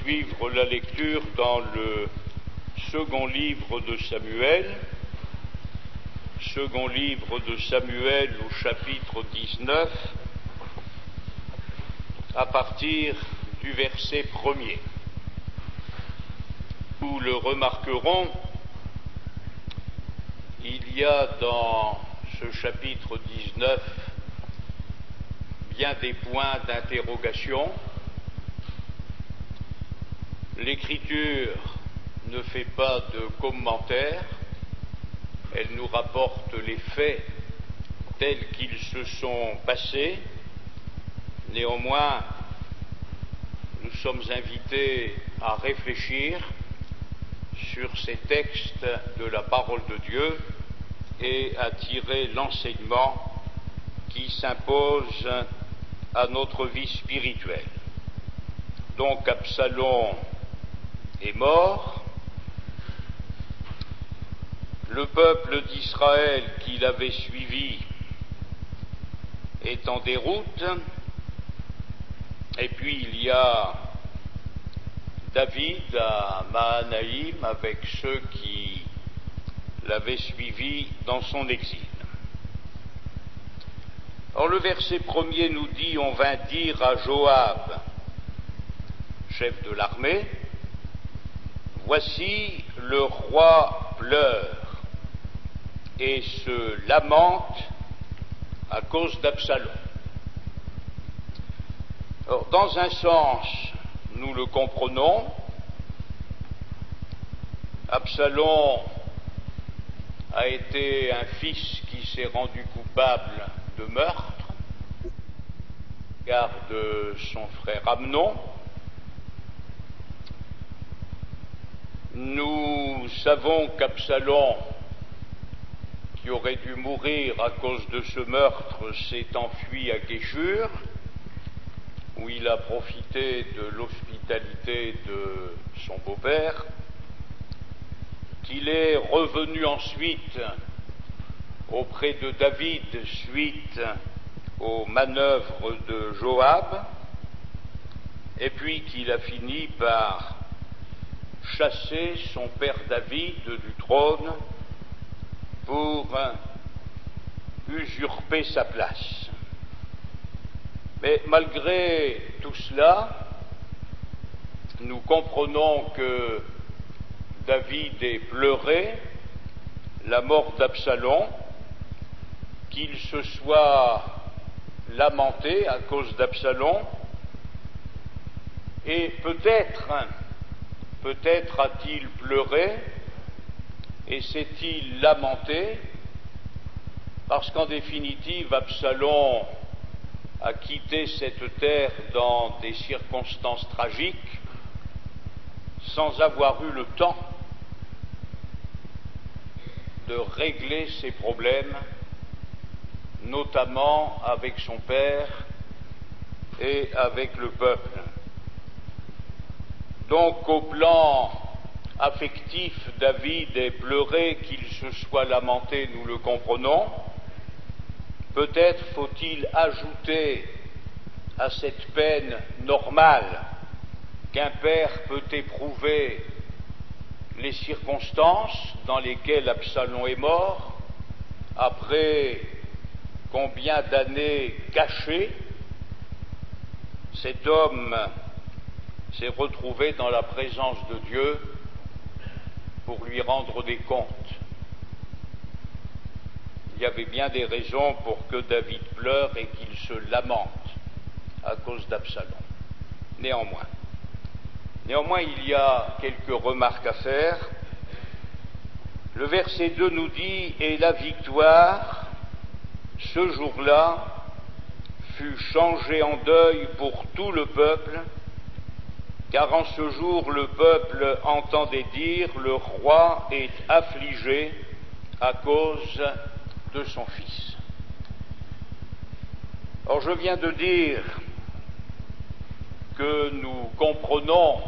poursuivre la lecture dans le second livre de Samuel, au chapitre 19, à partir du verset 1er. Nous le remarquerons, il y a dans ce chapitre 19 bien des points d'interrogation. L'Écriture ne fait pas de commentaires, elle nous rapporte les faits tels qu'ils se sont passés. Néanmoins, nous sommes invités à réfléchir sur ces textes de la parole de Dieu et à tirer l'enseignement qui s'impose à notre vie spirituelle. Donc Absalom est mort, le peuple d'Israël qui l'avait suivi est en déroute, et puis il y a David à Mahanaïm avec ceux qui l'avaient suivi dans son exil. Or le verset 1er nous dit: on vint dire à Joab, chef de l'armée, voici le roi pleure et se lamente à cause d'Absalom. Or, dans un sens, nous le comprenons, Absalom a été un fils qui s'est rendu coupable de meurtre à l'égard de son frère Amnon. Nous savons qu'Absalom, qui aurait dû mourir à cause de ce meurtre, s'est enfui à Guéchur, où il a profité de l'hospitalité de son beau-père, qu'il est revenu ensuite auprès de David suite aux manœuvres de Joab, et puis qu'il a fini par chasser son père David du trône pour usurper sa place. Mais malgré tout cela, nous comprenons que David ait pleuré la mort d'Absalom, qu'il se soit lamenté à cause d'Absalom, et peut-être a-t-il pleuré et s'est-il lamenté parce qu'en définitive Absalom a quitté cette terre dans des circonstances tragiques sans avoir eu le temps de régler ses problèmes, notamment avec son père et avec le peuple. Donc au plan affectif, David ait pleuré, qu'il se soit lamenté, nous le comprenons. Peut-être faut-il ajouter à cette peine normale qu'un père peut éprouver les circonstances dans lesquelles Absalom est mort, après combien d'années cachées, cet homme s'est retrouvé dans la présence de Dieu pour lui rendre des comptes. Il y avait bien des raisons pour que David pleure et qu'il se lamente à cause d'Absalom. Néanmoins, il y a quelques remarques à faire. Le verset 2 nous dit: et la victoire, ce jour-là, fut changée en deuil pour tout le peuple, car en ce jour le peuple entendait dire: le roi est affligé à cause de son fils. Or je viens de dire que nous comprenons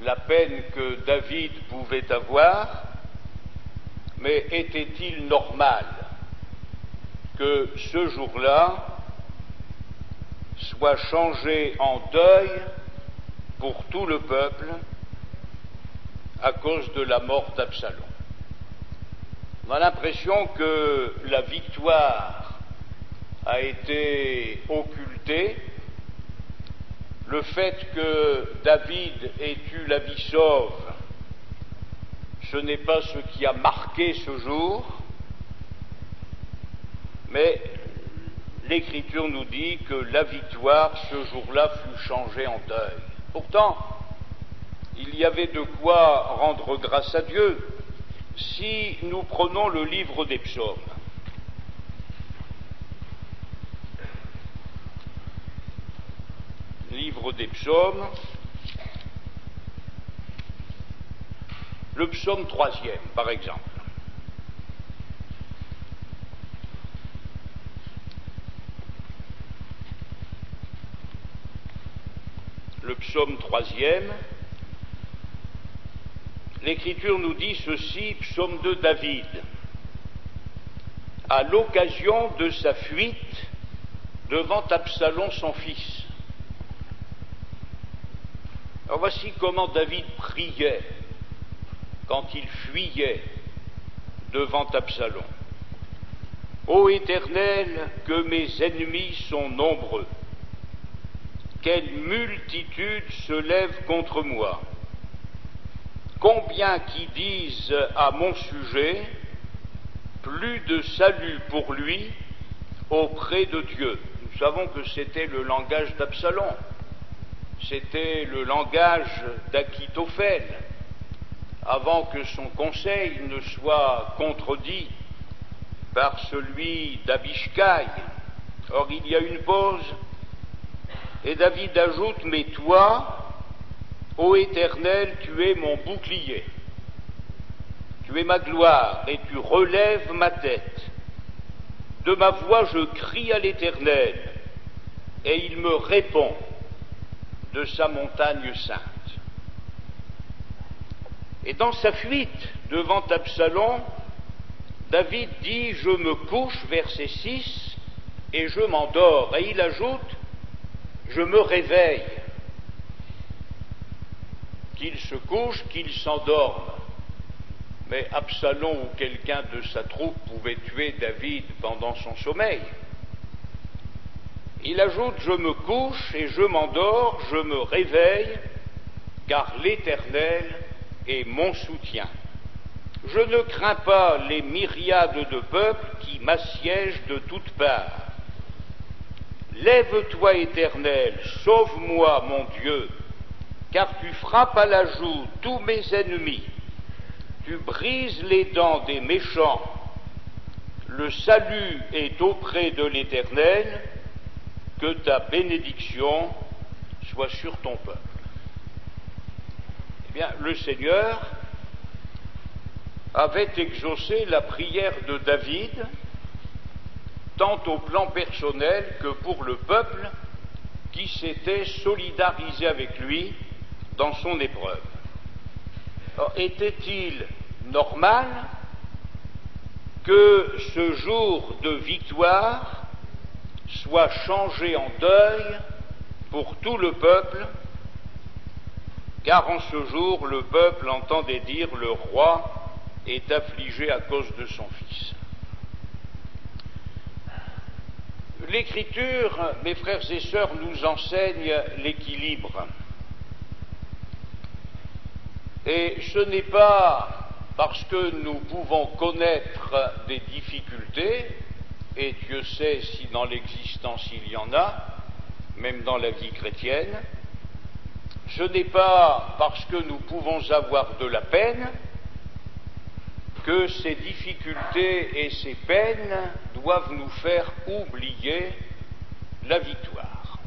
la peine que David pouvait avoir, mais était-il normal que ce jour-là soit changé en deuil pour tout le peuple à cause de la mort d'Absalom. On a l'impression que la victoire a été occultée. Le fait que David ait eu la vie sauve, ce n'est pas ce qui a marqué ce jour, mais l'Écriture nous dit que la victoire, ce jour-là, fut changée en deuil. Pourtant, il y avait de quoi rendre grâce à Dieu si nous prenons le livre des psaumes. Livre des psaumes, le psaume 3e, par exemple. Le psaume 3e, l'Écriture nous dit ceci, psaume de David, à l'occasion de sa fuite devant Absalom son fils. Alors voici comment David priait quand il fuyait devant Absalom. Ô Éternel, que mes ennemis sont nombreux, quelle multitude se lève contre moi. Combien qui disent à mon sujet, plus de salut pour lui auprès de Dieu. Nous savons que c'était le langage d'Absalom, c'était le langage d'Achitophel, avant que son conseil ne soit contredit par celui d'Abishai. Or il y a une pause, et David ajoute, mais toi, ô Éternel, tu es mon bouclier, tu es ma gloire, et tu relèves ma tête. De ma voix je crie à l'Éternel, et il me répond de sa montagne sainte. Et dans sa fuite devant Absalom, David dit, je me couche, verset 6, et je m'endors. Et il ajoute, je me réveille. Qu'il se couche, qu'il s'endorme. Mais Absalom ou quelqu'un de sa troupe pouvait tuer David pendant son sommeil. Il ajoute, je me couche et je m'endors, je me réveille, car l'Éternel est mon soutien. Je ne crains pas les myriades de peuples qui m'assiègent de toutes parts. Lève-toi, Éternel, sauve-moi, mon Dieu, car tu frappes à la joue tous mes ennemis, tu brises les dents des méchants. Le salut est auprès de l'Éternel, que ta bénédiction soit sur ton peuple. Eh bien, le Seigneur avait exaucé la prière de David, tant au plan personnel que pour le peuple qui s'était solidarisé avec lui dans son épreuve. Alors, était-il normal que ce jour de victoire soit changé en deuil pour tout le peuple, car en ce jour le peuple entendait dire le roi est affligé à cause de son fils. L'Écriture, mes frères et sœurs, nous enseigne l'équilibre. Et ce n'est pas parce que nous pouvons connaître des difficultés, et Dieu sait si dans l'existence il y en a, même dans la vie chrétienne, ce n'est pas parce que nous pouvons avoir de la peine que ces difficultés et ces peines doivent nous faire oublier la victoire.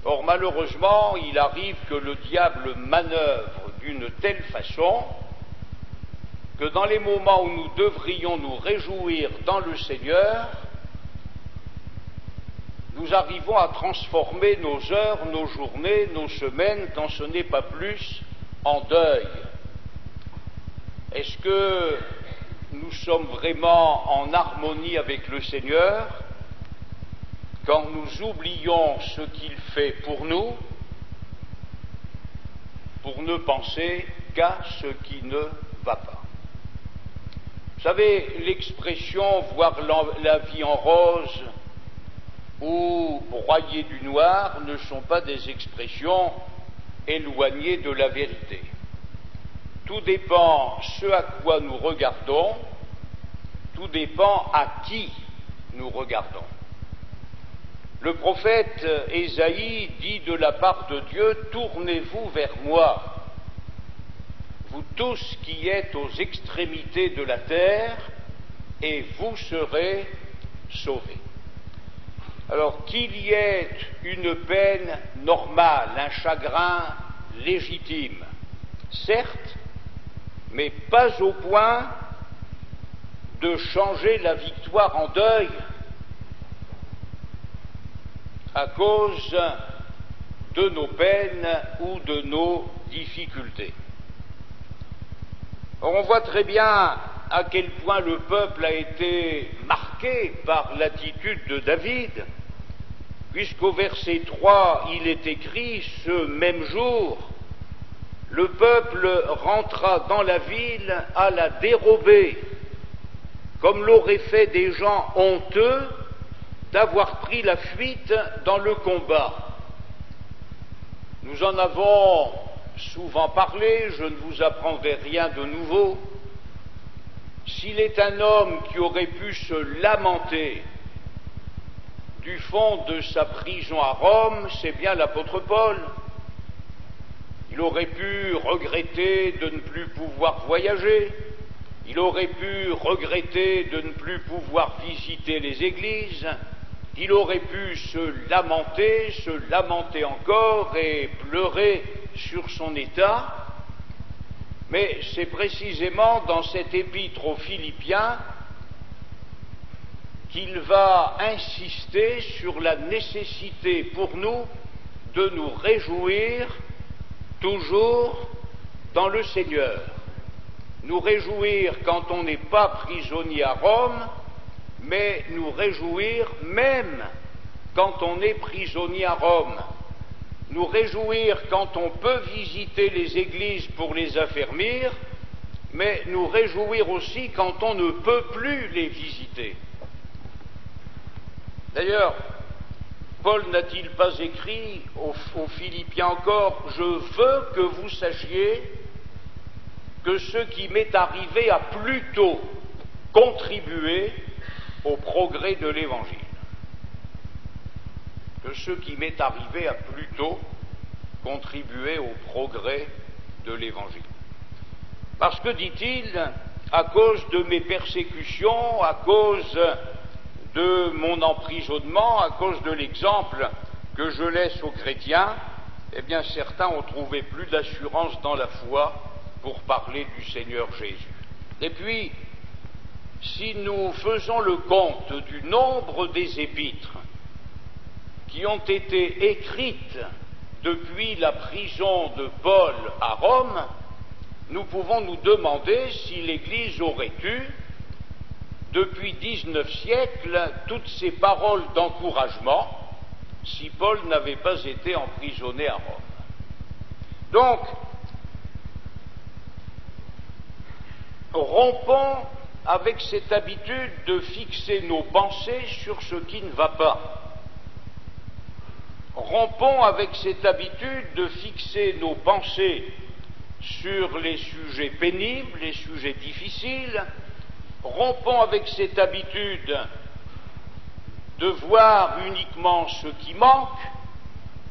Or, malheureusement, il arrive que le diable manœuvre d'une telle façon que dans les moments où nous devrions nous réjouir dans le Seigneur, nous arrivons à transformer nos heures, nos journées, nos semaines, quand ce n'est pas plus, en deuil. Est-ce que nous sommes vraiment en harmonie avec le Seigneur quand nous oublions ce qu'il fait pour nous pour ne penser qu'à ce qui ne va pas. Vous savez, l'expression « voir la vie en rose » ou « broyer du noir » ne sont pas des expressions éloignées de la vérité. Tout dépend ce à quoi nous regardons, tout dépend à qui nous regardons. Le prophète Ésaïe dit de la part de Dieu « Tournez-vous vers moi, vous tous qui êtes aux extrémités de la terre, et vous serez sauvés. » Alors qu'il y ait une peine normale, un chagrin légitime, certes, mais pas au point de changer la victoire en deuil à cause de nos peines ou de nos difficultés. Or, on voit très bien à quel point le peuple a été marqué par l'attitude de David, puisqu'au verset 3, il est écrit « Ce même jour, le peuple rentra dans la ville à la dérobée, comme l'auraient fait des gens honteux d'avoir pris la fuite dans le combat. » Nous en avons souvent parlé, je ne vous apprendrai rien de nouveau. S'il est un homme qui aurait pu se lamenter du fond de sa prison à Rome, c'est bien l'apôtre Paul. Il aurait pu regretter de ne plus pouvoir voyager, il aurait pu regretter de ne plus pouvoir visiter les églises, il aurait pu se lamenter encore et pleurer sur son état, mais c'est précisément dans cette épître aux Philippiens qu'il va insister sur la nécessité pour nous de nous réjouir toujours dans le Seigneur. Nous réjouir quand on n'est pas prisonnier à Rome, mais nous réjouir même quand on est prisonnier à Rome. Nous réjouir quand on peut visiter les églises pour les affermir, mais nous réjouir aussi quand on ne peut plus les visiter. D'ailleurs, Paul n'a-t-il pas écrit aux Philippiens encore « Je veux que vous sachiez que ce qui m'est arrivé a plutôt contribué au progrès de l'Évangile. » Que ce qui m'est arrivé a plutôt contribué au progrès de l'Évangile. Parce que, dit-il, à cause de mes persécutions, à cause de mon emprisonnement, à cause de l'exemple que je laisse aux chrétiens, eh bien certains ont trouvé plus d'assurance dans la foi pour parler du Seigneur Jésus. Et puis, si nous faisons le compte du nombre des épîtres qui ont été écrites depuis la prison de Paul à Rome, nous pouvons nous demander si l'Église aurait eu, depuis 19 siècles, toutes ces paroles d'encouragement, si Paul n'avait pas été emprisonné à Rome. Donc, rompons avec cette habitude de fixer nos pensées sur ce qui ne va pas. Rompons avec cette habitude de fixer nos pensées sur les sujets pénibles, les sujets difficiles. Rompons avec cette habitude de voir uniquement ce qui manque,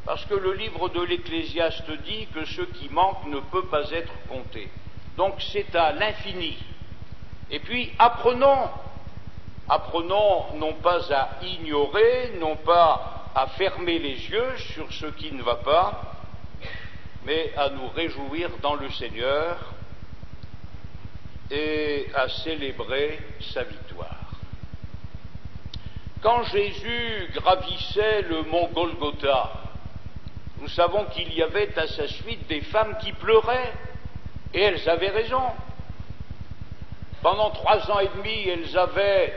parce que le livre de l'Ecclésiaste dit que ce qui manque ne peut pas être compté. Donc c'est à l'infini. Et puis apprenons non pas à ignorer, non pas à fermer les yeux sur ce qui ne va pas, mais à nous réjouir dans le Seigneur et à célébrer sa victoire. Quand Jésus gravissait le mont Golgotha, nous savons qu'il y avait à sa suite des femmes qui pleuraient, et elles avaient raison. Pendant 3 ans et demi, elles avaient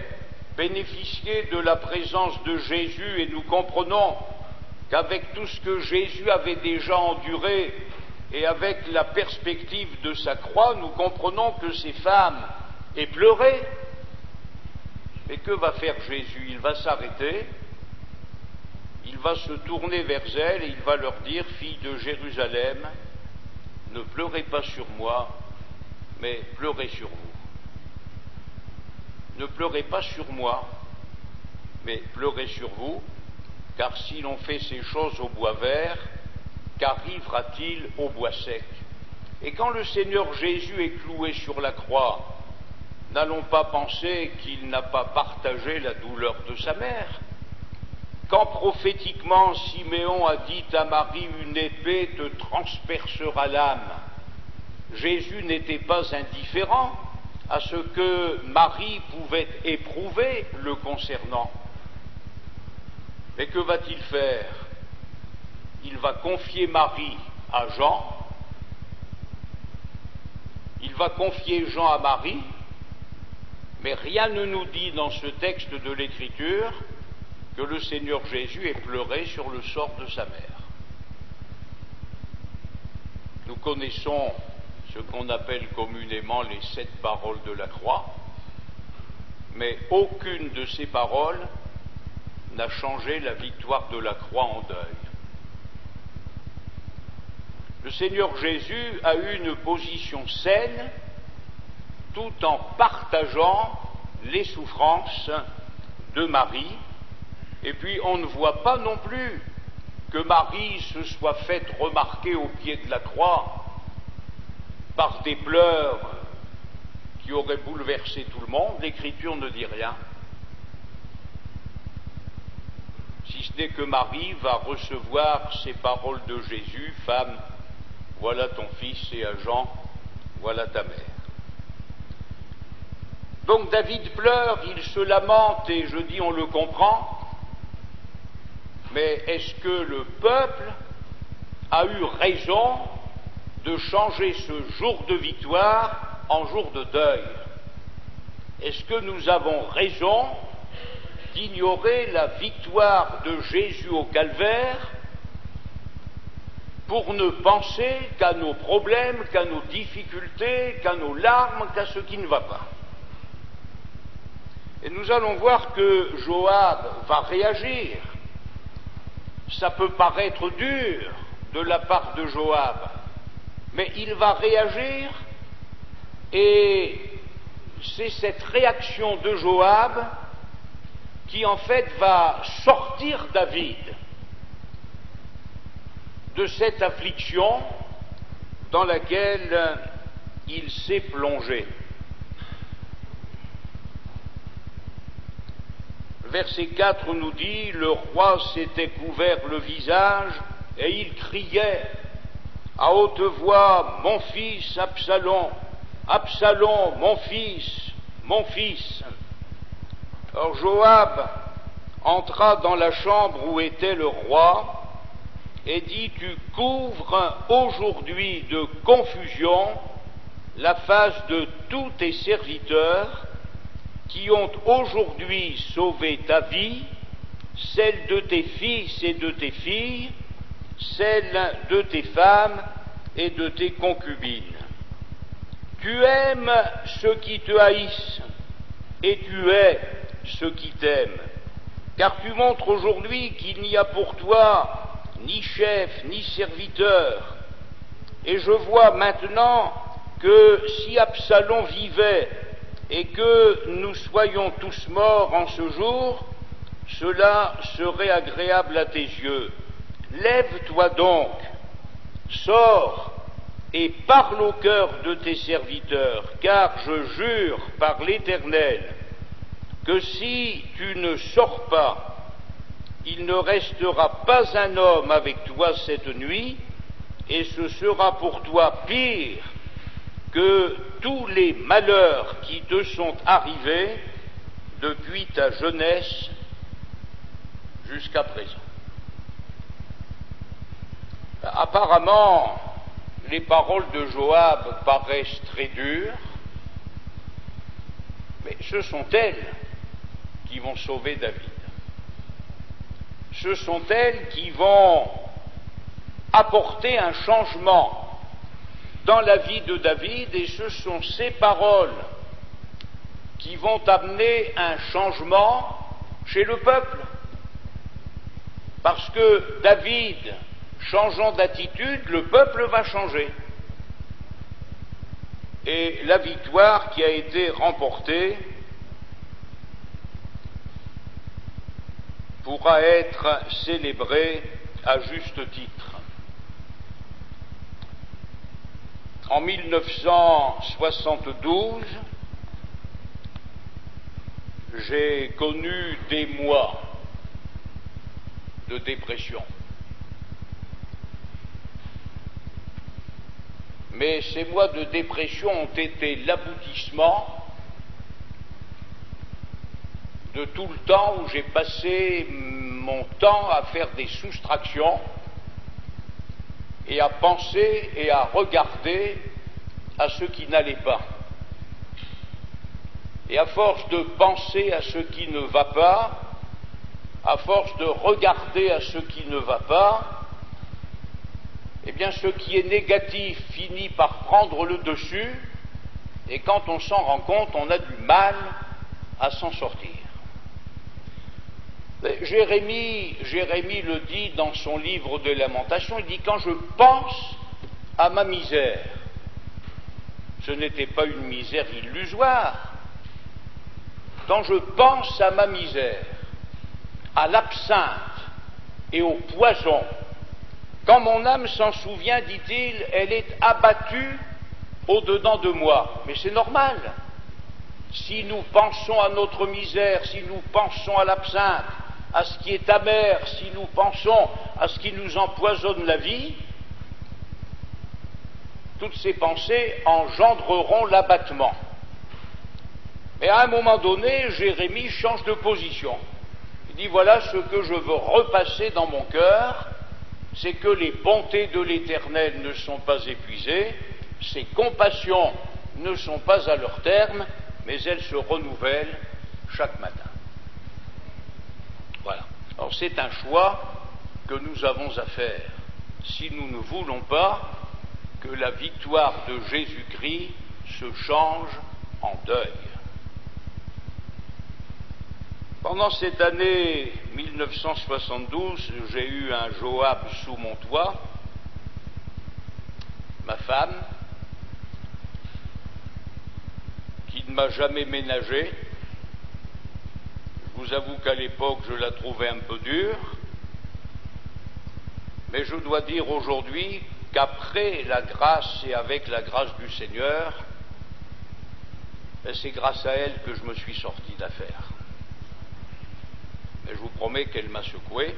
bénéficié de la présence de Jésus, et nous comprenons qu'avec tout ce que Jésus avait déjà enduré, Et avec la perspective de sa croix, nous comprenons que ces femmes aient pleuré. Mais que va faire Jésus? Il va s'arrêter, il va se tourner vers elles et il va leur dire: filles de Jérusalem, ne pleurez pas sur moi, mais pleurez sur vous. Ne pleurez pas sur moi, mais pleurez sur vous, car si l'on fait ces choses au bois vert, qu'arrivera-t-il au bois sec? Et quand le Seigneur Jésus est cloué sur la croix, n'allons pas penser qu'il n'a pas partagé la douleur de sa mère. Quand prophétiquement Siméon a dit à Marie: une épée te transpercera l'âme, Jésus n'était pas indifférent à ce que Marie pouvait éprouver le concernant. Mais que va-t-il faire? Il va confier Marie à Jean, il va confier Jean à Marie, mais rien ne nous dit dans ce texte de l'Écriture que le Seigneur Jésus ait pleuré sur le sort de sa mère. Nous connaissons ce qu'on appelle communément les 7 paroles de la croix, mais aucune de ces paroles n'a changé la victoire de la croix en deuil. Le Seigneur Jésus a eu une position saine tout en partageant les souffrances de Marie, et puis on ne voit pas non plus que Marie se soit faite remarquer au pied de la croix par des pleurs qui auraient bouleversé tout le monde. L'Écriture ne dit rien, si ce n'est que Marie va recevoir ces paroles de Jésus: femme, voilà ton fils, et à Jean: voilà ta mère. Donc David pleure, il se lamente, et je dis on le comprend, mais est-ce que le peuple a eu raison de changer ce jour de victoire en jour de deuil? Est-ce que nous avons raison d'ignorer la victoire de Jésus au calvaire pour ne penser qu'à nos problèmes, qu'à nos difficultés, qu'à nos larmes, qu'à ce qui ne va pas? Et nous allons voir que Joab va réagir. Ça peut paraître dur de la part de Joab, mais il va réagir, et c'est cette réaction de Joab qui en fait va sortir David de cette affliction dans laquelle il s'est plongé. Verset 4 nous dit: le roi s'était couvert le visage et il criait à haute voix: mon fils Absalom, Absalom, mon fils, mon fils. Alors Joab entra dans la chambre où était le roi et dit: tu couvres aujourd'hui de confusion la face de tous tes serviteurs qui ont aujourd'hui sauvé ta vie, celle de tes fils et de tes filles, celle de tes femmes et de tes concubines. Tu aimes ceux qui te haïssent, et tu hais ceux qui t'aiment, car tu montres aujourd'hui qu'il n'y a pour toi ni chef ni serviteur. Et je vois maintenant que si Absalom vivait et que nous soyons tous morts en ce jour, cela serait agréable à tes yeux. Lève-toi donc, sors et parle au cœur de tes serviteurs, car je jure par l'Éternel que si tu ne sors pas, il ne restera pas un homme avec toi cette nuit, et ce sera pour toi pire que tous les malheurs qui te sont arrivés depuis ta jeunesse jusqu'à présent. Apparemment, les paroles de Joab paraissent très dures, mais ce sont elles qui vont sauver David. Ce sont elles qui vont apporter un changement dans la vie de David, et ce sont ces paroles qui vont amener un changement chez le peuple. Parce que David, changeant d'attitude, le peuple va changer. Et la victoire qui a été remportée pourra être célébrée à juste titre. En 1972, j'ai connu des mois de dépression. Mais ces mois de dépression ont été l'aboutissement de tout le temps où j'ai passé mon temps à faire des soustractions et à penser et à regarder à ce qui n'allait pas. Et à force de penser à ce qui ne va pas, à force de regarder à ce qui ne va pas, eh bien ce qui est négatif finit par prendre le dessus, et quand on s'en rend compte, on a du mal à s'en sortir. Jérémie le dit dans son livre de Lamentations, il dit « Quand je pense à ma misère, ce n'était pas une misère illusoire, quand je pense à ma misère, à l'absinthe et au poison, quand mon âme s'en souvient, dit-il, elle est abattue au-dedans de moi. » Mais c'est normal. Si nous pensons à notre misère, si nous pensons à l'absinthe, à ce qui est amer, si nous pensons à ce qui nous empoisonne la vie, toutes ces pensées engendreront l'abattement. Mais à un moment donné, Jérémie change de position. Il dit, voilà ce que je veux repasser dans mon cœur, c'est que les bontés de l'Éternel ne sont pas épuisées, ses compassions ne sont pas à leur terme, mais elles se renouvellent chaque matin. Voilà. Alors c'est un choix que nous avons à faire si nous ne voulons pas que la victoire de Jésus-Christ se change en deuil. Pendant cette année 1972, j'ai eu un Joab sous mon toit, ma femme, qui ne m'a jamais ménagé. Je vous avoue qu'à l'époque, je la trouvais un peu dure, mais je dois dire aujourd'hui qu'après la grâce et avec la grâce du Seigneur, c'est grâce à elle que je me suis sorti d'affaire. Mais je vous promets qu'elle m'a secoué,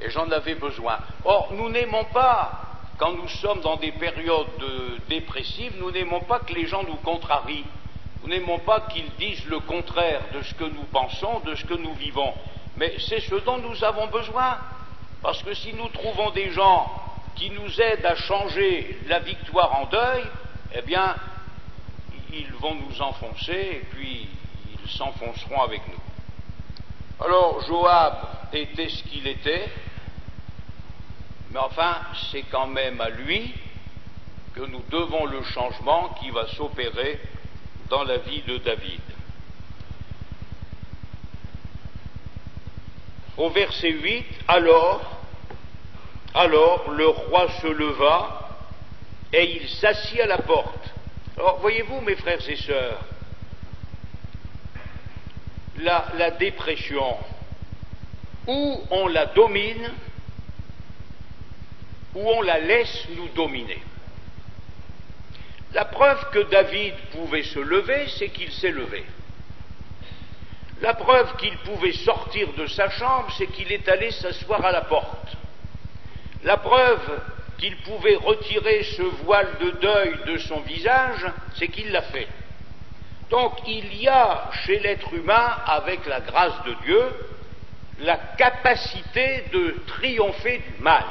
et j'en avais besoin. Or, nous n'aimons pas, quand nous sommes dans des périodes dépressives, nous n'aimons pas que les gens nous contrarient. Nous n'aimons pas qu'ils disent le contraire de ce que nous pensons, de ce que nous vivons. Mais c'est ce dont nous avons besoin. Parce que si nous trouvons des gens qui nous aident à changer la victoire en deuil, eh bien, ils vont nous enfoncer et puis ils s'enfonceront avec nous. Alors, Joab était ce qu'il était, mais enfin, c'est quand même à lui que nous devons le changement qui va s'opérer dans la vie de David. Au verset 8, alors le roi se leva et il s'assit à la porte. Alors, voyez-vous, mes frères et sœurs, la dépression, ou on la domine, ou on la laisse nous dominer. La preuve que David pouvait se lever, c'est qu'il s'est levé. La preuve qu'il pouvait sortir de sa chambre, c'est qu'il est allé s'asseoir à la porte. La preuve qu'il pouvait retirer ce voile de deuil de son visage, c'est qu'il l'a fait. Donc il y a chez l'être humain, avec la grâce de Dieu, la capacité de triompher du mal.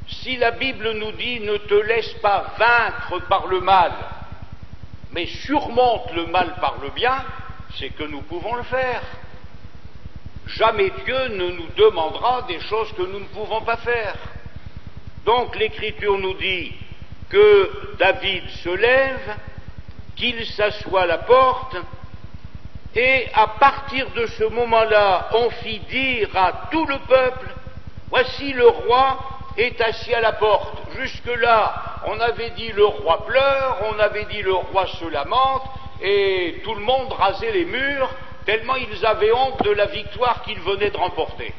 Si la Bible nous dit « ne te laisse pas vaincre par le mal », mais surmonte le mal par le bien, c'est que nous pouvons le faire. Jamais Dieu ne nous demandera des choses que nous ne pouvons pas faire. Donc l'Écriture nous dit que David se lève, qu'il s'assoit à la porte, et à partir de ce moment-là, on fit dire à tout le peuple, voici le roi est assis à la porte. Jusque-là, on avait dit le roi pleure, on avait dit le roi se lamente, et tout le monde rasait les murs, tellement ils avaient honte de la victoire qu'ils venaient de remporter.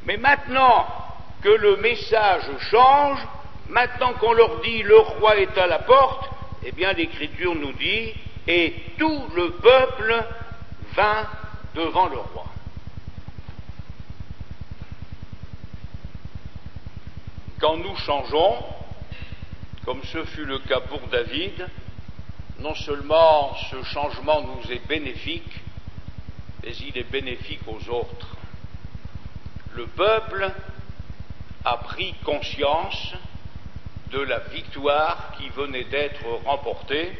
Mais maintenant que le message change, maintenant qu'on leur dit le roi est à la porte, eh bien l'Écriture nous dit, et tout le peuple vint devant le roi. Quand nous changeons, comme ce fut le cas pour David, non seulement ce changement nous est bénéfique, mais il est bénéfique aux autres. Le peuple a pris conscience de la victoire qui venait d'être remportée,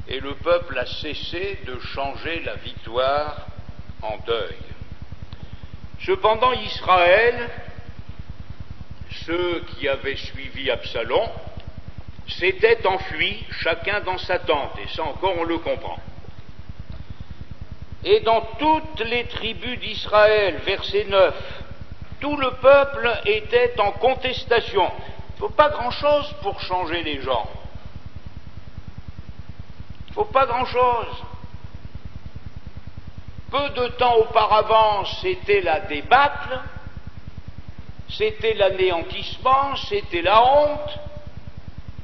et le peuple a cessé de changer la victoire en deuil. Cependant, Israël, ceux qui avaient suivi Absalom, s'étaient enfuis, chacun dans sa tente, et ça encore on le comprend. Et dans toutes les tribus d'Israël, verset 9, tout le peuple était en contestation. Il ne faut pas grand-chose pour changer les gens. Il ne faut pas grand-chose. Peu de temps auparavant, c'était la débâcle, c'était l'anéantissement, c'était la honte,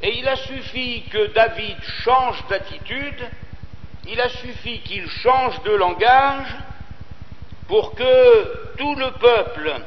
et il a suffi que David change d'attitude, il a suffi qu'il change de langage pour que tout le peuple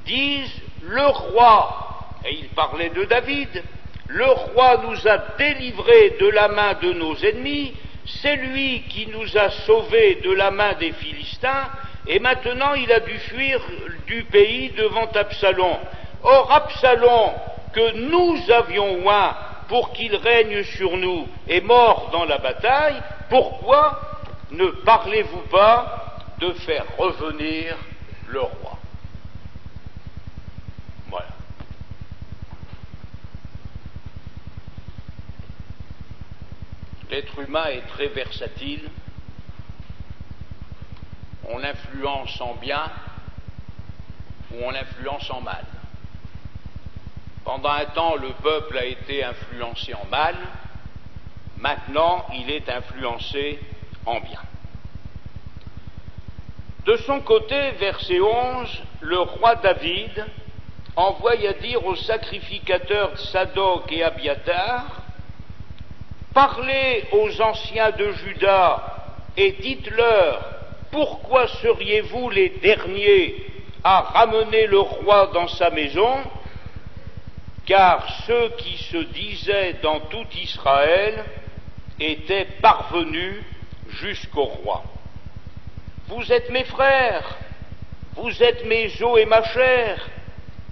dise « le roi », et il parlait de David, « le roi nous a délivrés de la main de nos ennemis, c'est lui qui nous a sauvés de la main des Philistins, et maintenant il a dû fuir du pays devant Absalom. Or Absalom, que nous avions oint pour qu'il règne sur nous, est mort dans la bataille, pourquoi ne parlez-vous pas de faire revenir le roi ?» Voilà. L'être humain est très versatile. On l'influence en bien ou on l'influence en mal. Pendant un temps, le peuple a été influencé en mal. Maintenant, il est influencé en bien. De son côté, verset 11, le roi David envoie à dire aux sacrificateurs Sadoc et Abiatar, « Parlez aux anciens de Juda et dites-leur, pourquoi seriez-vous les derniers à ramener le roi dans sa maison ? Car ceux qui se disaient dans tout Israël étaient parvenus jusqu'au roi. Vous êtes mes frères, vous êtes mes os et ma chair,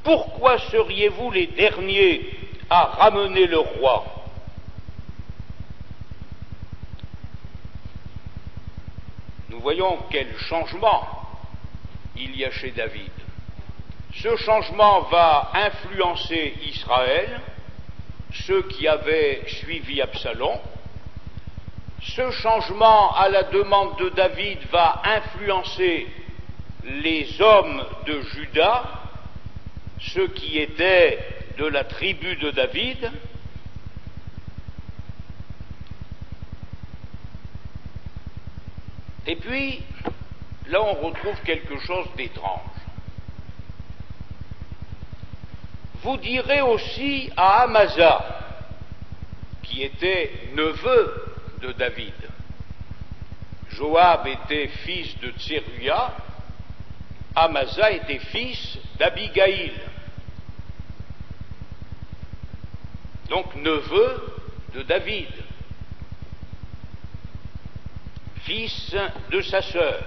pourquoi seriez-vous les derniers à ramener le roi ? » Nous voyons quel changement il y a chez David. Ce changement va influencer Israël, ceux qui avaient suivi Absalom. Ce changement, à la demande de David, va influencer les hommes de Juda, ceux qui étaient de la tribu de David. Et puis, là on retrouve quelque chose d'étrange. Vous direz aussi à Amasa, qui était neveu de David. Joab était fils de Tseruia, Amasa était fils d'Abigaïl. Donc neveu de David, fils de sa sœur.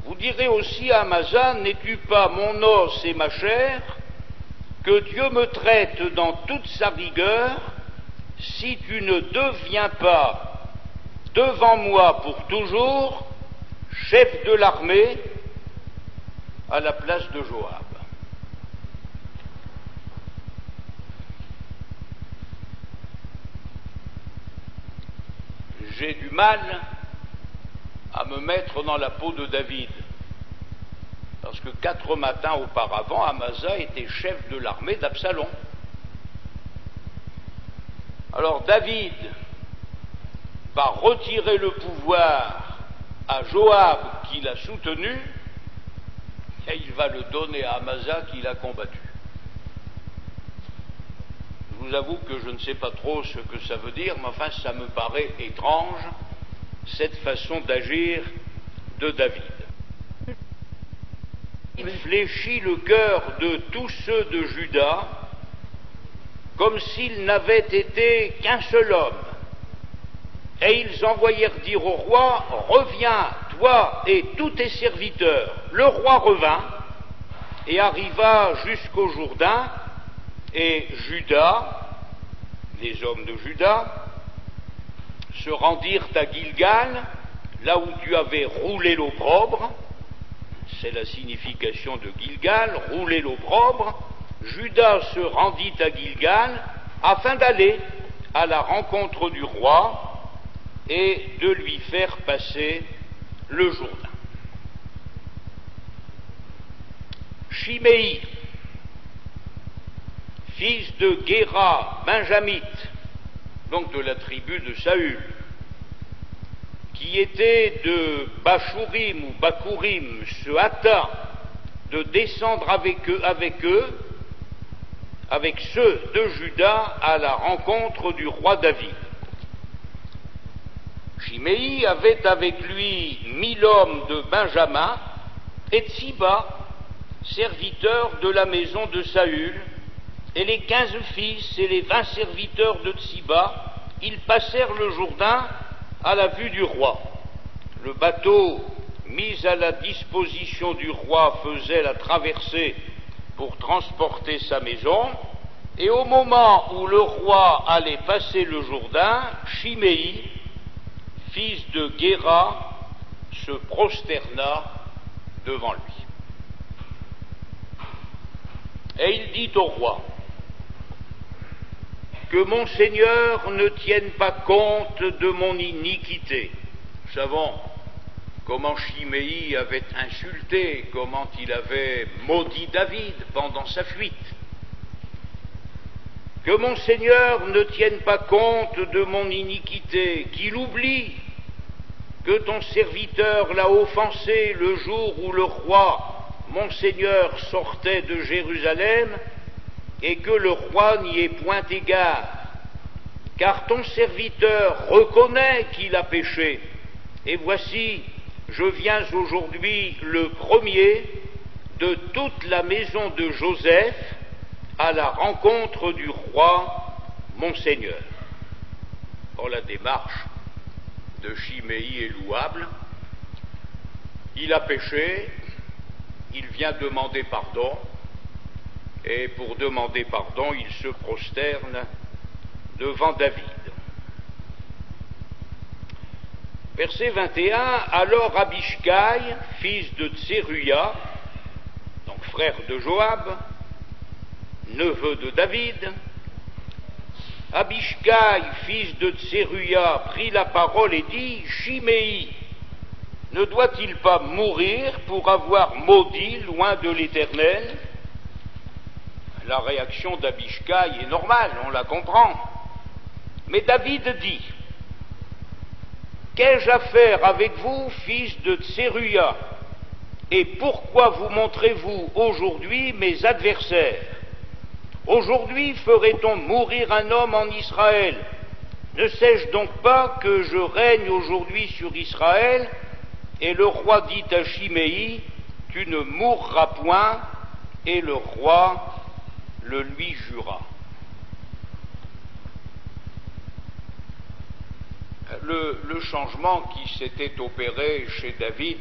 Vous direz aussi à Amasa, n'es-tu pas mon os et ma chair ? Que Dieu me traite dans toute sa rigueur, si tu ne deviens pas devant moi pour toujours chef de l'armée à la place de Joab. j'ai du mal à me mettre dans la peau de David. Parce que 4 matins auparavant, Amasa était chef de l'armée d'Absalom. Alors David va retirer le pouvoir à Joab qui l'a soutenu, et il va le donner à Amasa qui l'a combattu. Je vous avoue que je ne sais pas trop ce que ça veut dire, mais enfin ça me paraît étrange, cette façon d'agir de David. Il fléchit le cœur de tous ceux de Juda comme s'ils n'avaient été qu'un seul homme. Et ils envoyèrent dire au roi, reviens, toi et tous tes serviteurs. Le roi revint et arriva jusqu'au Jourdain, et Juda, les hommes de Juda, se rendirent à Gilgal, là où tu avais roulé l'opprobre. C'est la signification de Gilgal, rouler l'opprobre. Juda se rendit à Gilgal afin d'aller à la rencontre du roi et de lui faire passer le Jourdain. Shimei, fils de Géra, benjamite, donc de la tribu de Saül, qui était de Bachurim ou Bakurim, se hâta de descendre avec ceux de Juda, à la rencontre du roi David. Shimei avait avec lui 1000 hommes de Benjamin et Tsiba, serviteurs de la maison de Saül, et les 15 fils et les 20 serviteurs de Tsiba, ils passèrent le Jourdain à la vue du roi. Le bateau mis à la disposition du roi faisait la traversée pour transporter sa maison, et au moment où le roi allait passer le Jourdain, Shimei, fils de Géra, se prosterna devant lui. Et il dit au roi, que mon Seigneur ne tienne pas compte de mon iniquité. Nous savons comment Shimei avait insulté, comment il avait maudit David pendant sa fuite. Que mon Seigneur ne tienne pas compte de mon iniquité, qu'il oublie que ton serviteur l'a offensé le jour où le roi, mon Seigneur, sortait de Jérusalem, et que le roi n'y ait point égard, car ton serviteur reconnaît qu'il a péché, et voici, je viens aujourd'hui le premier de toute la maison de Joseph à la rencontre du roi, mon Seigneur. Or, la démarche de Shimei est louable. Il a péché, il vient demander pardon, et pour demander pardon, il se prosterne devant David. Verset 21, alors Abishai, fils de Tseruya, donc frère de Joab, neveu de David, Abishai, fils de Tseruya, prit la parole et dit, Shimei, ne doit-il pas mourir pour avoir maudit loin de l'Éternel? La réaction d'Abishai est normale, on la comprend. Mais David dit, qu'ai-je à faire avec vous, fils de Tseruya, et pourquoi vous montrez-vous aujourd'hui mes adversaires? Aujourd'hui ferait-on mourir un homme en Israël? Ne sais-je donc pas que je règne aujourd'hui sur Israël? Et le roi dit à Shimei, tu ne mourras point, et le roi le lui jura. Le changement qui s'était opéré chez David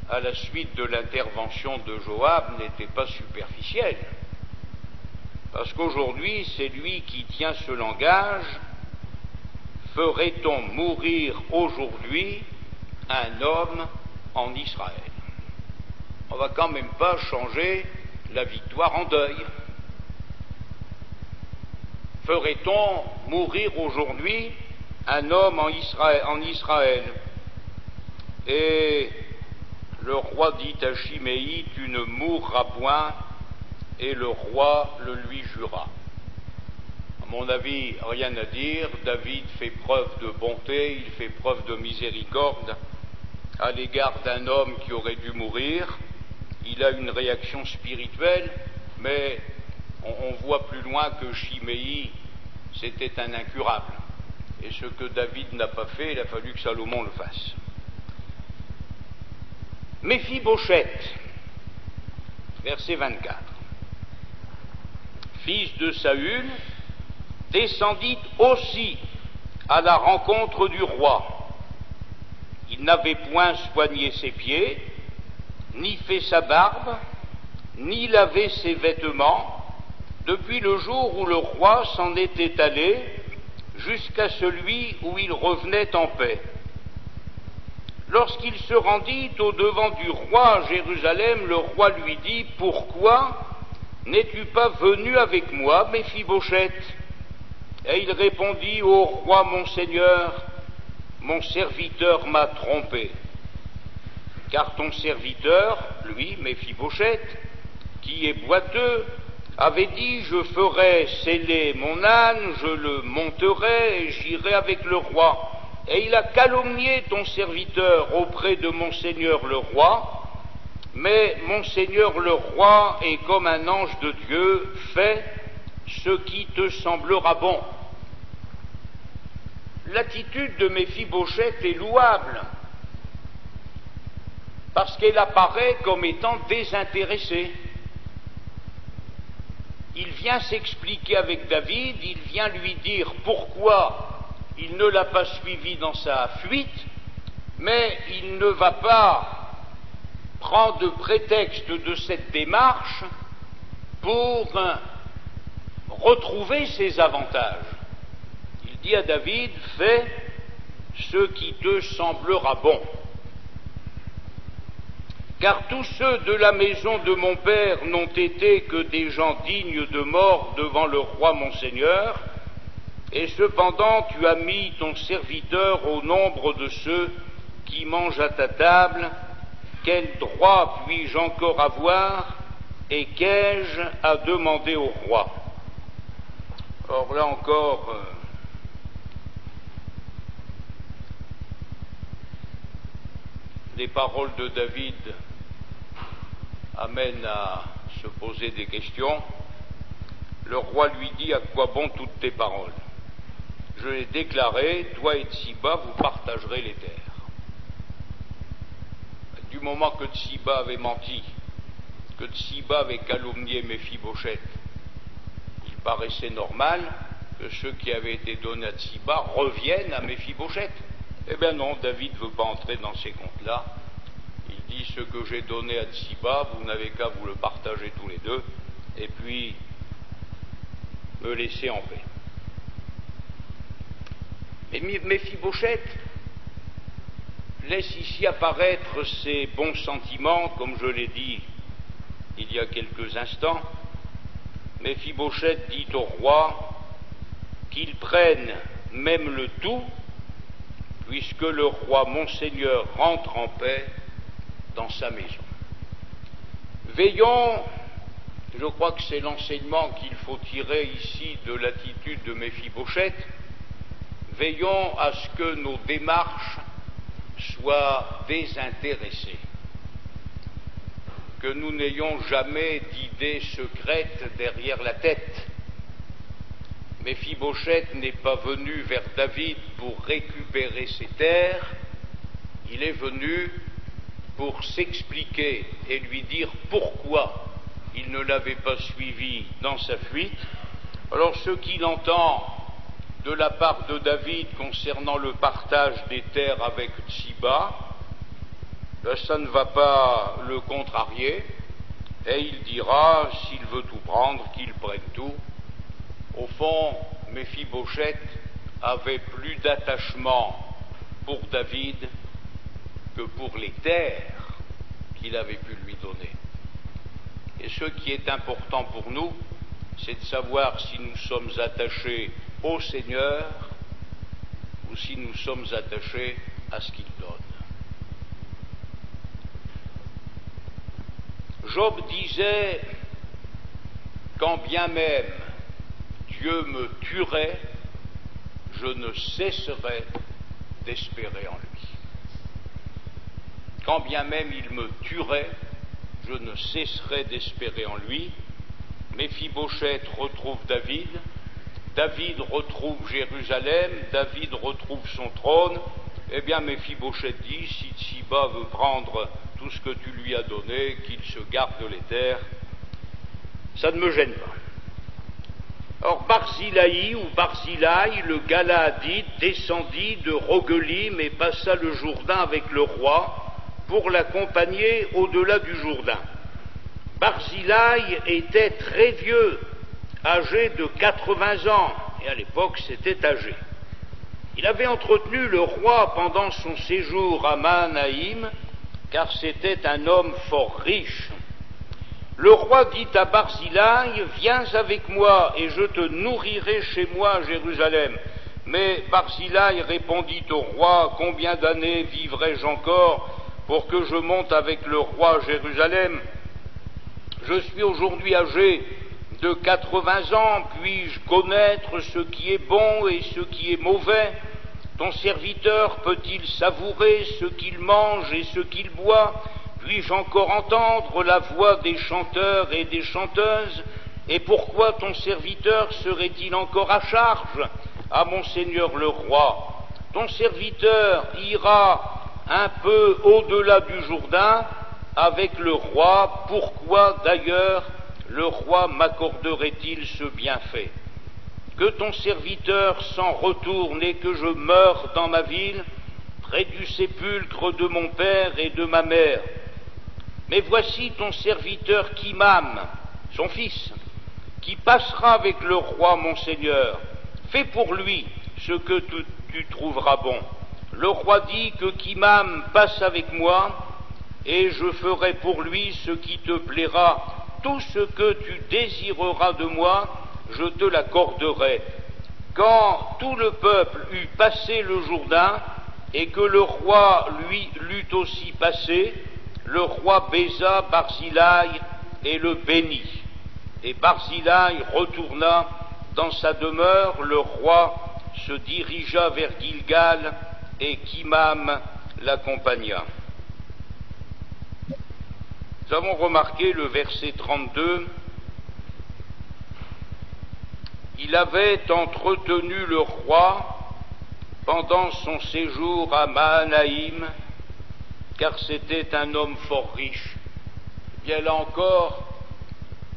à la suite de l'intervention de Joab n'était pas superficiel, parce qu'aujourd'hui c'est lui qui tient ce langage, ferait-on mourir aujourd'hui un homme en Israël? On va quand même pas changer la victoire en deuil. Ferait-on mourir aujourd'hui un homme en Israël. Et le roi dit à Chiméi, tu ne mourras point, et le roi le lui jura. À mon avis, rien à dire, David fait preuve de bonté, il fait preuve de miséricorde à l'égard d'un homme qui aurait dû mourir. Il a une réaction spirituelle, mais on voit plus loin que Chiméi, c'était un incurable. Et ce que David n'a pas fait, il a fallu que Salomon le fasse. Méphibosheth, verset 24. Fils de Saül, descendit aussi à la rencontre du roi. Il n'avait point soigné ses pieds, ni fait sa barbe, ni lavé ses vêtements, depuis le jour où le roi s'en était allé, jusqu'à celui où il revenait en paix. Lorsqu'il se rendit au-devant du roi à Jérusalem, le roi lui dit, « Pourquoi n'es-tu pas venu avec moi, Méphibosheth ?» Et il répondit, « Ô roi, mon seigneur, mon serviteur m'a trompé. Car ton serviteur, lui, Méphibosheth, qui est boiteux, avait dit, je ferai sceller mon âne, je le monterai et j'irai avec le roi. Et il a calomnié ton serviteur auprès de mon seigneur le roi, mais mon seigneur le roi est comme un ange de Dieu, fais ce qui te semblera bon. » L'attitude de Méphibosheth est louable, parce qu'elle apparaît comme étant désintéressée. Il vient s'expliquer avec David, il vient lui dire pourquoi il ne l'a pas suivi dans sa fuite, mais il ne va pas prendre prétexte de cette démarche pour retrouver ses avantages. Il dit à David, fais ce qui te semblera bon. Car tous ceux de la maison de mon père n'ont été que des gens dignes de mort devant le roi mon seigneur, et cependant tu as mis ton serviteur au nombre de ceux qui mangent à ta table. Quel droit puis-je encore avoir, et qu'ai-je à demander au roi? Or là encore, les paroles de David amènent à se poser des questions. Le roi lui dit, à quoi bon toutes tes paroles? Je l'ai déclaré, toi et Tsiba, vous partagerez les terres. Du moment que Tsiba avait menti, que Tsiba avait calomnié Méphibosheth, il paraissait normal que ceux qui avaient été donnés à Tsiba reviennent à Méphibosheth. Eh bien non, David ne veut pas entrer dans ces comptes-là. Il dit, ce que j'ai donné à Tsiba, vous n'avez qu'à vous le partager tous les deux, et puis me laisser en paix. Mais Méphibosheth laisse ici apparaître ses bons sentiments, comme je l'ai dit il y a quelques instants. Méphibosheth dit au roi qu'il prenne même le tout, puisque le roi mon seigneur rentre en paix dans sa maison. Veillons, je crois que c'est l'enseignement qu'il faut tirer ici de l'attitude de Méphibosheth, veillons à ce que nos démarches soient désintéressées, que nous n'ayons jamais d'idées secrètes derrière la tête. Méphibosheth n'est pas venu vers David pour récupérer ses terres, il est venu pour s'expliquer et lui dire pourquoi il ne l'avait pas suivi dans sa fuite. Alors ce qu'il entend de la part de David concernant le partage des terres avec Tsiba, ça ne va pas le contrarier, et il dira, s'il veut tout prendre, qu'il prenne tout. Au fond, Méphibosheth avait plus d'attachement pour David que pour les terres qu'il avait pu lui donner. Et ce qui est important pour nous, c'est de savoir si nous sommes attachés au Seigneur ou si nous sommes attachés à ce qu'il donne. Job disait, quand bien même Dieu me tuerait, je ne cesserai d'espérer en lui. Quand bien même il me tuerait, je ne cesserai d'espérer en lui. Méphibosheth retrouve David, David retrouve Jérusalem, David retrouve son trône. Eh bien, Méphibosheth dit, si Tsiba veut prendre tout ce que tu lui as donné, qu'il se garde les terres, ça ne me gêne pas. Or, Barzillai ou Barzillai, le Galaadite, descendit de Rogelim et passa le Jourdain avec le roi pour l'accompagner au-delà du Jourdain. Barzillai était très vieux, âgé de 80 ans, et à l'époque c'était âgé. Il avait entretenu le roi pendant son séjour à Mahanaïm, car c'était un homme fort riche. Le roi dit à Barzillai, viens avec moi et je te nourrirai chez moi à Jérusalem. Mais Barzillai répondit au roi, combien d'années vivrai-je encore pour que je monte avec le roi à Jérusalem? Je suis aujourd'hui âgé de 80 ans, puis-je connaître ce qui est bon et ce qui est mauvais? Ton serviteur peut-il savourer ce qu'il mange et ce qu'il boit? Puis-je encore entendre la voix des chanteurs et des chanteuses? Et pourquoi ton serviteur serait-il encore à charge à mon seigneur le roi? Ton serviteur ira un peu au-delà du Jourdain avec le roi. Pourquoi d'ailleurs le roi m'accorderait-il ce bienfait? Que ton serviteur s'en retourne et que je meure dans ma ville, près du sépulcre de mon père et de ma mère. Mais voici ton serviteur Kimham, son fils, qui passera avec le roi mon seigneur. Fais pour lui ce que tu trouveras bon. Le roi dit que Kimham passe avec moi, et je ferai pour lui ce qui te plaira. Tout ce que tu désireras de moi, je te l'accorderai. Quand tout le peuple eut passé le Jourdain, et que le roi lui l'eut aussi passé, le roi baisa Barzillai et le bénit. Et Barzillai retourna dans sa demeure, le roi se dirigea vers Gilgal, et Kimham l'accompagna. Nous avons remarqué le verset 32, il avait entretenu le roi pendant son séjour à Mahanaïm, car c'était un homme fort riche. Bien là encore,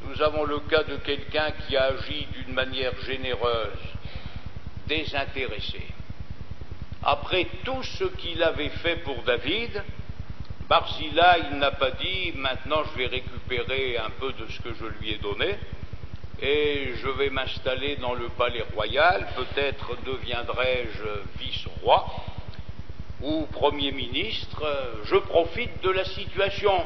nous avons le cas de quelqu'un qui a agi d'une manière généreuse, désintéressée. Après tout ce qu'il avait fait pour David, Barzillai n'a pas dit « maintenant je vais récupérer un peu de ce que je lui ai donné et je vais m'installer dans le palais royal, peut-être deviendrai-je vice-roi ou premier ministre, je profite de la situation ».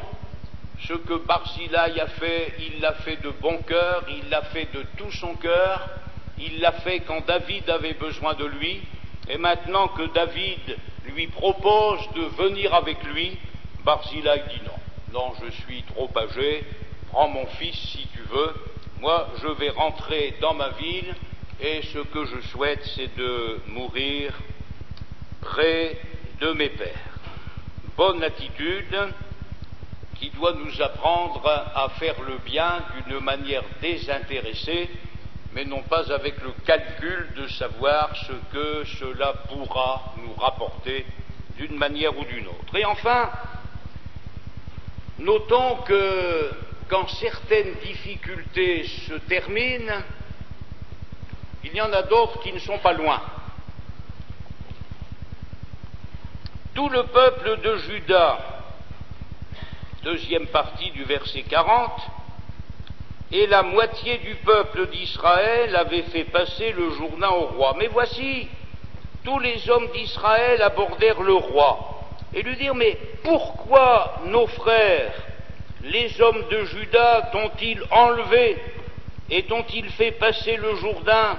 Ce que Barzillai a fait, il l'a fait de bon cœur, il l'a fait de tout son cœur, il l'a fait quand David avait besoin de lui, et maintenant que David lui propose de venir avec lui, Barzillai dit non, non, je suis trop âgé, prends mon fils si tu veux, moi je vais rentrer dans ma ville, et ce que je souhaite c'est de mourir près de mes pères. Bonne attitude qui doit nous apprendre à faire le bien d'une manière désintéressée, mais non pas avec le calcul de savoir ce que cela pourra nous rapporter d'une manière ou d'une autre. Et enfin, notons que quand certaines difficultés se terminent, il y en a d'autres qui ne sont pas loin. Tout le peuple de Juda, deuxième partie du verset 40, et la moitié du peuple d'Israël avait fait passer le Jourdain au roi. Mais voici, tous les hommes d'Israël abordèrent le roi et lui dirent, mais pourquoi nos frères, les hommes de Juda, t'ont-ils enlevé et t'ont-ils fait passer le Jourdain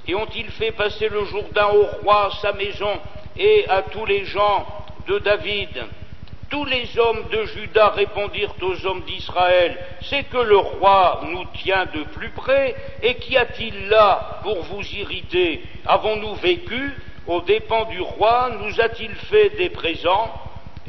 Et ont-ils fait passer le Jourdain au roi, à sa maison, et à tous les gens de David? Tous les hommes de Juda répondirent aux hommes d'Israël, c'est que le roi nous tient de plus près, et qu'y a-t-il là pour vous irriter? Avons-nous vécu aux dépens du roi? Nous a-t-il fait des présents?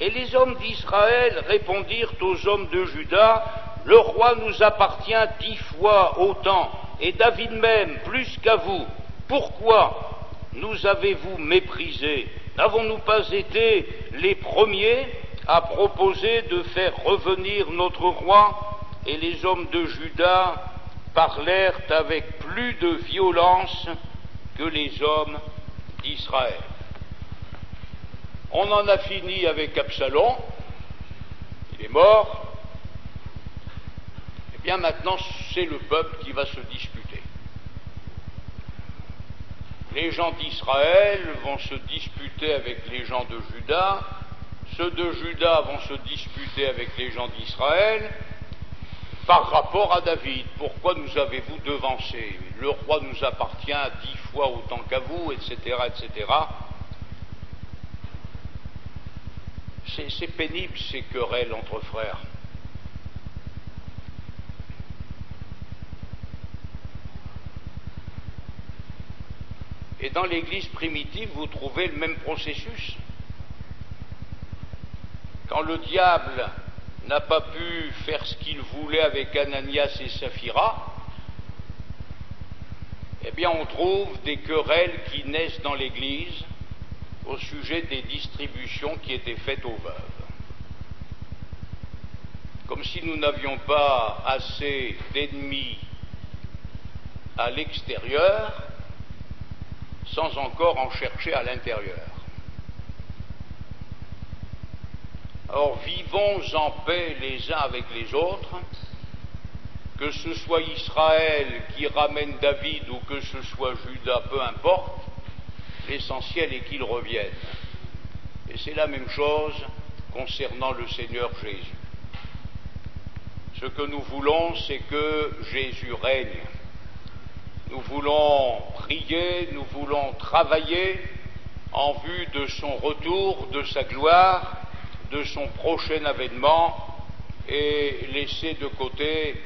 Et les hommes d'Israël répondirent aux hommes de Juda, le roi nous appartient 10 fois autant, et David même plus qu'à vous. Pourquoi nous avez-vous méprisés? N'avons-nous pas été les premiers à proposer de faire revenir notre roi? Et les hommes de Juda parlèrent avec plus de violence que les hommes d'Israël. On en a fini avec Absalom, il est mort. Eh bien maintenant, c'est le peuple qui va se disputer. Les gens d'Israël vont se disputer avec les gens de Juda, ceux de Juda vont se disputer avec les gens d'Israël par rapport à David. Pourquoi nous avez-vous devancé? Le roi nous appartient 10 fois autant qu'à vous, etc., etc. C'est pénible ces querelles entre frères. Et dans l'Église primitive, vous trouvez le même processus. Quand le diable n'a pas pu faire ce qu'il voulait avec Ananias et Saphira, eh bien on trouve des querelles qui naissent dans l'Église au sujet des distributions qui étaient faites aux veuves. Comme si nous n'avions pas assez d'ennemis à l'extérieur, sans encore en chercher à l'intérieur. Or, vivons en paix les uns avec les autres, que ce soit Israël qui ramène David ou que ce soit Juda, peu importe, l'essentiel est qu'il revienne. Et c'est la même chose concernant le Seigneur Jésus. Ce que nous voulons, c'est que Jésus règne. Nous voulons prier, nous voulons travailler en vue de son retour, de sa gloire, de son prochain avènement, et laisser de côté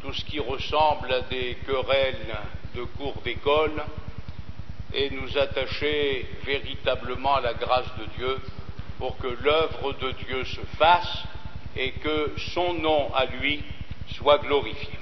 tout ce qui ressemble à des querelles de cours d'école et nous attacher véritablement à la grâce de Dieu pour que l'œuvre de Dieu se fasse et que son nom à lui soit glorifié.